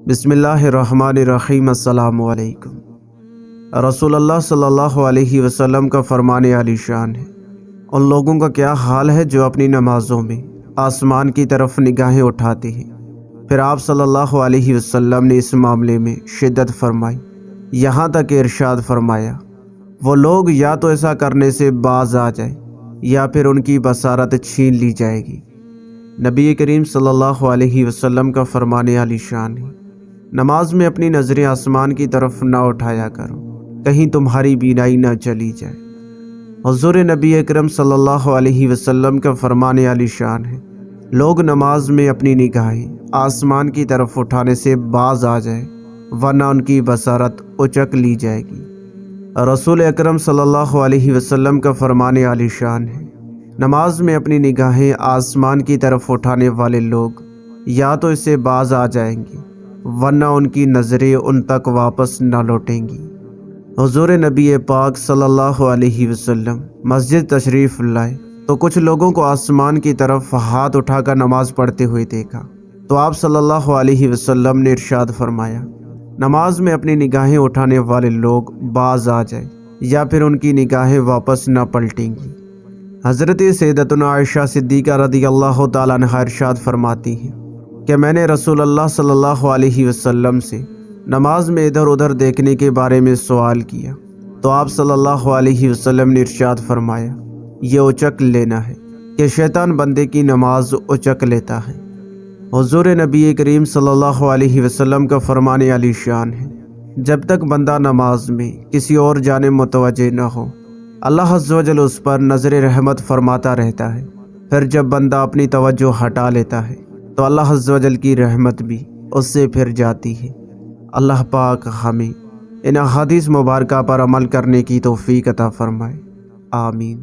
بسم اللہ الرحمن الرحیم۔ السلام علیکم۔ رسول اللہ صلی اللہ علیہ وسلم کا فرمان عالی شان ہے، ان لوگوں کا کیا حال ہے جو اپنی نمازوں میں آسمان کی طرف نگاہیں اٹھاتے ہیں۔ پھر آپ صلی اللہ علیہ وسلم نے اس معاملے میں شدت فرمائی، یہاں تک کہ ارشاد فرمایا وہ لوگ یا تو ایسا کرنے سے باز آ جائیں یا پھر ان کی بصارت چھین لی جائے گی۔ نبی کریم صلی اللہ علیہ وسلم کا فرمان عالی شان ہے، نماز میں اپنی نظریں آسمان کی طرف نہ اٹھایا کرو، کہیں تمہاری بینائی نہ چلی جائے۔ حضور نبی اکرم صلی اللہ علیہ وسلم کا فرمان عالی شان ہے، لوگ نماز میں اپنی نگاہیں آسمان کی طرف اٹھانے سے باز آ جائیں ورنہ ان کی بصارت اچک لی جائے گی۔ رسول اکرم صلی اللہ علیہ وسلم کا فرمان عالی شان ہے، نماز میں اپنی نگاہیں آسمان کی طرف اٹھانے والے لوگ یا تو اس سے باز آ جائیں گے ورنہ ان کی نظریں ان تک واپس نہ لوٹیں گی۔ حضور نبی پاک صلی اللہ علیہ وسلم مسجد تشریف لائے تو کچھ لوگوں کو آسمان کی طرف ہاتھ اٹھا کر نماز پڑھتے ہوئے دیکھا، تو آپ صلی اللہ علیہ وسلم نے ارشاد فرمایا نماز میں اپنی نگاہیں اٹھانے والے لوگ باز آ جائیں یا پھر ان کی نگاہیں واپس نہ پلٹیں گی۔ حضرت سیدتنا عائشہ صدیقہ رضی اللہ تعالیٰ عنہا ارشاد فرماتی ہیں کہ میں نے رسول اللہ صلی اللہ علیہ وسلم سے نماز میں ادھر ادھر دیکھنے کے بارے میں سوال کیا، تو آپ صلی اللہ علیہ وسلم نے ارشاد فرمایا یہ اچک لینا ہے کہ شیطان بندے کی نماز اچک لیتا ہے۔ حضور نبی کریم صلی اللہ علیہ وسلم کا فرمان عالی شان ہے، جب تک بندہ نماز میں کسی اور جانب متوجہ نہ ہو اللہ عز و جل اس پر نظر رحمت فرماتا رہتا ہے۔ پھر جب بندہ اپنی توجہ ہٹا لیتا ہے تو اللہ عز و جل کی رحمت بھی اس سے پھر جاتی ہے۔ اللہ پاک ہمیں ان احادیث مبارکہ پر عمل کرنے کی توفیق عطا فرمائے، آمین۔